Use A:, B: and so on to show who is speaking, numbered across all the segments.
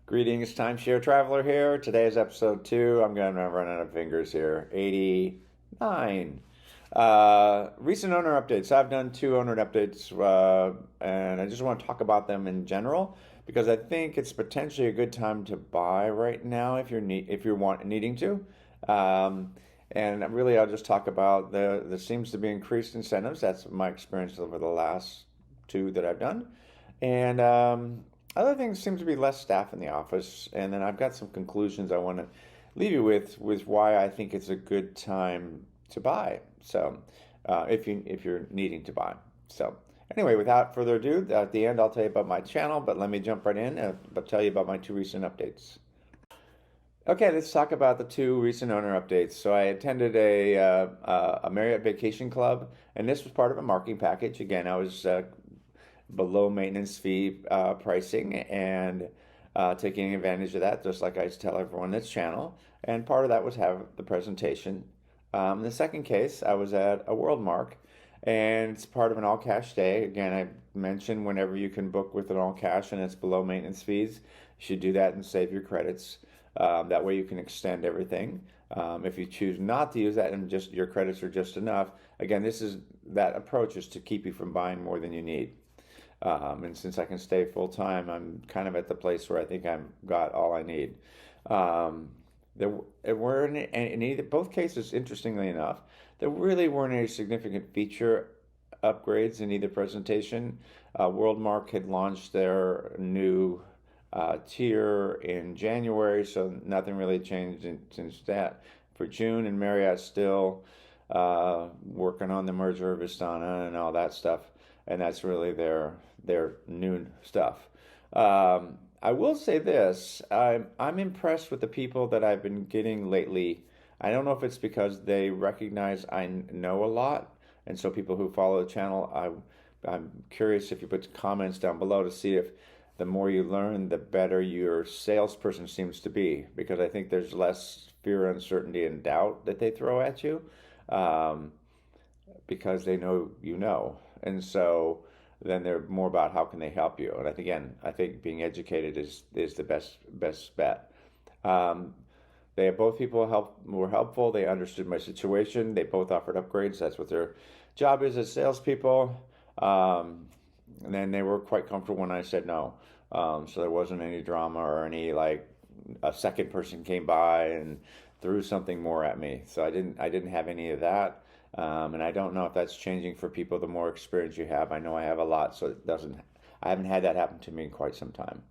A: Greetings, Timeshare Traveler here. Today is episode 2. I'm going to run out of fingers here. 89. Recent owner updates. I've done 2 owner updates, and I just want to talk about them in general because I think it's potentially a good time to buy right now if you're needing to. And really, I'll just talk about there seems to be increased incentives. That's my experience over the last 2 that I've done, and other things seem to be less staff in the office, and then I've got some conclusions I want to leave you with why I think it's a good time to buy. So, if you're needing to buy. So, anyway, without further ado, at the end I'll tell you about my channel, but let me jump right in and tell you about my 2 recent updates. Okay, let's talk about the 2 recent owner updates. So I attended a Marriott Vacation Club, and this was part of a marketing package. Again, I was below maintenance fee pricing and taking advantage of that, just like I tell everyone this channel. And part of that was have the presentation. In the second case, I was at a World Mark, and it's part of an all cash day. Again, I mentioned whenever you can book with an all cash and it's below maintenance fees, you should do that and save your credits. That way you can extend everything. If you choose not to use that and just your credits are just enough, again, that approach is to keep you from buying more than you need. And since I can stay full time, I'm kind of at the place where I think I've got all I need. There weren't in either both cases, interestingly enough, there really weren't any significant feature upgrades in either presentation. WorldMark had launched their new tier in January, so nothing really changed since that. For June, and Marriott still working on the merger of Vistana and all that stuff, and that's really their new stuff. I will say this: I'm impressed with the people that I've been getting lately. I don't know if it's because they recognize I know a lot, and so people who follow the channel, I'm curious if you put comments down below to see if the more you learn, the better your salesperson seems to be, because I think there's less fear, uncertainty, and doubt that they throw at you, um, because they know you know, and so then they're more about how can they help you. And I think being educated is the best bet. Um, they both people were helpful. They understood my situation. They both offered upgrades. That's what their job is as salespeople. And then they were quite comfortable when I said no. So there wasn't any drama or any like a second person came by and threw something more at me. So I didn't have any of that. And I don't know if that's changing for people the more experience you have. I know I have a lot, so I haven't had that happen to me in quite some time.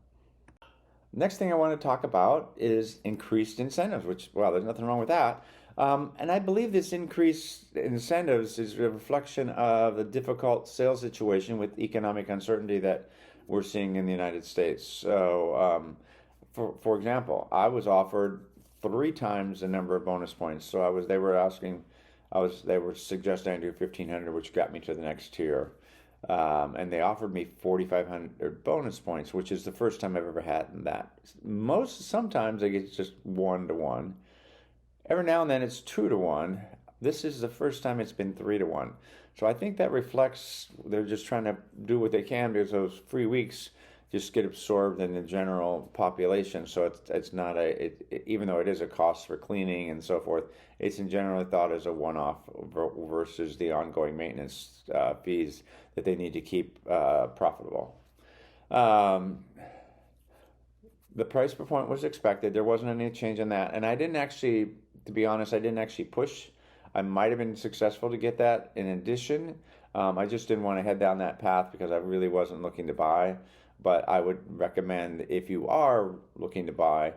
A: Next thing I want to talk about is increased incentives, which, well, there's nothing wrong with that. And I believe this increased incentives is a reflection of the difficult sales situation with economic uncertainty that we're seeing in the United States. So, for example, I was offered 3 times the number of bonus points. So they were suggesting I do 1,500, which got me to the next tier. And they offered me 4,500 bonus points, which is the first time I've ever had that. Sometimes I get just 1 to 1. Every now and then it's 2 to 1. This is the first time it's been 3 to 1. So I think that reflects they're just trying to do what they can because those free weeks just get absorbed in the general population. So it's not even though it is a cost for cleaning and so forth, it's in generally thought as a one-off versus the ongoing maintenance fees that they need to keep profitable. Um, the price per point was expected. There wasn't any change in that, and I didn't actually, to be honest, I didn't actually push. I might have been successful to get that in addition. I just didn't want to head down that path because I really wasn't looking to buy. But I would recommend if you are looking to buy,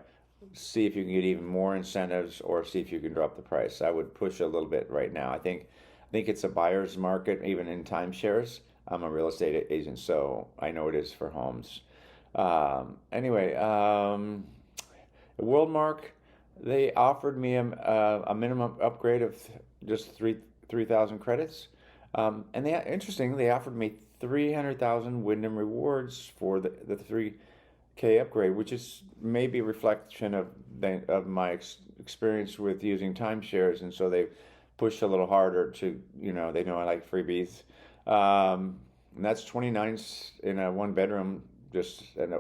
A: see if you can get even more incentives or see if you can drop the price. I would push a little bit right now. I think it's a buyer's market, even in timeshares. I'm a real estate agent, so I know it is for homes. Anyway, Worldmark, they offered me a minimum upgrade of just 3,000 credits. And interestingly, they offered me 300,000 Wyndham rewards for the 3K upgrade, which is maybe a reflection of my experience with using timeshares, and so they push a little harder to, they know I like freebies. And that's 29 in a 1 bedroom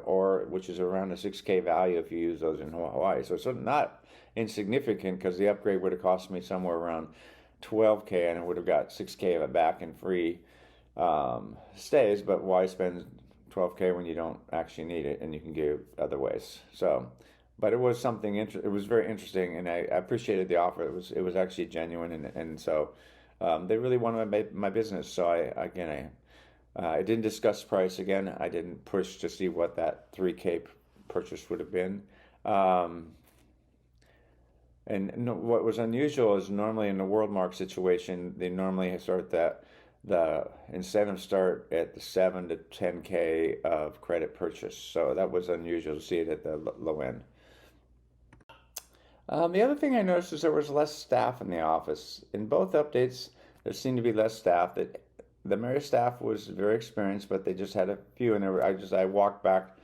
A: or which is around a 6K value if you use those in Hawaii. So it's not insignificant, because the upgrade would have cost me somewhere around 12K, and I would have got 6K of it back in free stays. But why spend 12K when you don't actually need it and you can get it other ways? So, but it was something it was very interesting, and I appreciated the offer. It was actually genuine, and so they really wanted my business. So I didn't discuss price again. I didn't push to see what that 3K purchase would have been. And no, what was unusual is normally in the world mark situation, they normally start the incentives start at the 7 to 10K of credit purchase. So that was unusual to see it at the low end. The other thing I noticed is there was less staff in the office. In both updates, there seemed to be less staff. The Marriott staff was very experienced, but they just had a few. And I walked back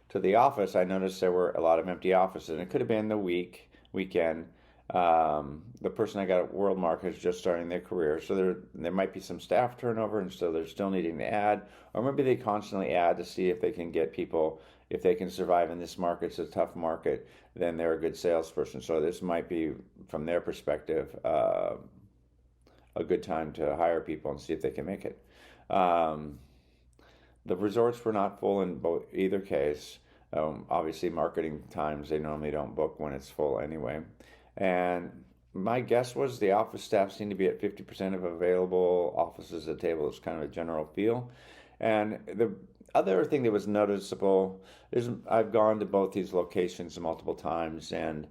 A: to the office. I noticed there were a lot of empty offices, and it could have been the weekend. The person I got at WorldMark is just starting their career, so there might be some staff turnover, and so they're still needing to add, or maybe they constantly add to see if they can get people, if they can survive in this market. It's a tough market, then they're a good salesperson. So this might be, from their perspective, a good time to hire people and see if they can make it. The resorts were not full in either case. Obviously, marketing times, they normally don't book when it's full anyway. And my guess was the office staff seemed to be at 50% of available offices at table. It's kind of a general feel. And the other thing that was noticeable is I've gone to both these locations multiple times, and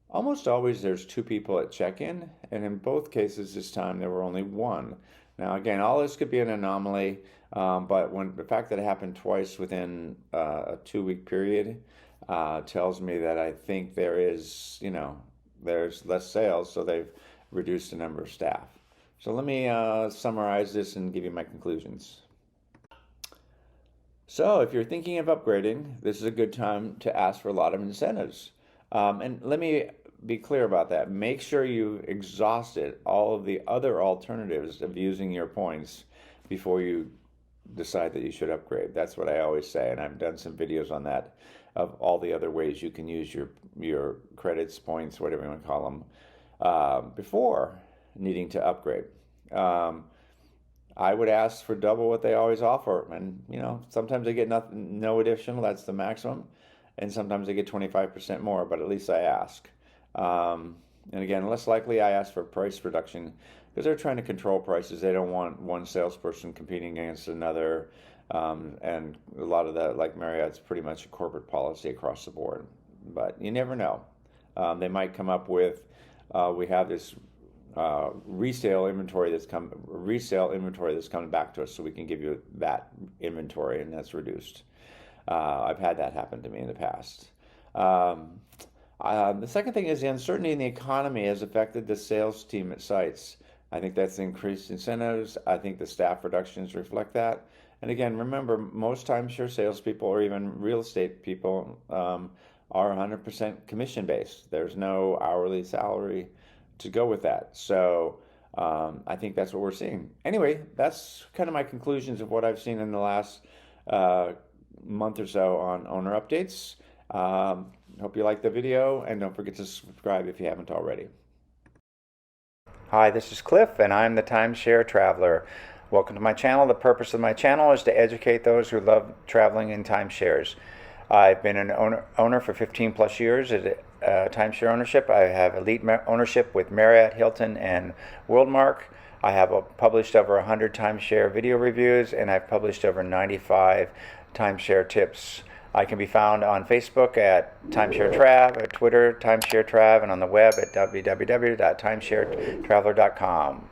A: almost always there's two people at check-in, and in both cases this time there were only one. Now again, all this could be an anomaly, but the fact that it happened twice within a 2-week period tells me that I think there's less sales, so they've reduced the number of staff. So let me summarize this and give you my conclusions. So if you're thinking of upgrading, this is a good time to ask for a lot of incentives. And let me be clear about that. Make sure you've exhausted all of the other alternatives of using your points before you decide that you should upgrade. That's what I always say, and I've done some videos on that, of all the other ways you can use your credits, points, whatever you want to call them, before needing to upgrade. I would ask for double what they always offer, and sometimes they get no additional. That's the maximum, and sometimes they get 25% more. But at least I ask. And again, less likely I ask for price reduction, because they're trying to control prices. They don't want one salesperson competing against another. And a lot of that, like Marriott's, pretty much a corporate policy across the board. But you never know. They might come up with, we have this resale inventory that's coming back to us, so we can give you that inventory, and that's reduced. I've had that happen to me in the past. The second thing is the uncertainty in the economy has affected the sales team at sites. I think that's increased incentives. I think the staff reductions reflect that. And again, remember, most timeshare salespeople, or even real estate people, are 100% commission based. There's no hourly salary to go with that. So I think that's what we're seeing. Anyway, that's kind of my conclusions of what I've seen in the last month or so on owner updates. Hope you liked the video, and don't forget to subscribe if you haven't already. Hi, this is Cliff, and I'm the Timeshare Traveler. Welcome to my channel. The purpose of my channel is to educate those who love traveling in timeshares. I've been an owner for 15 plus years at timeshare ownership. I have elite ownership with Marriott, Hilton, and WorldMark. I have published over 100 timeshare video reviews, and I've published over 95 timeshare tips. I can be found on Facebook at Timeshare Trav, at Twitter Timeshare Trav, and on the web at www.timesharetraveler.com.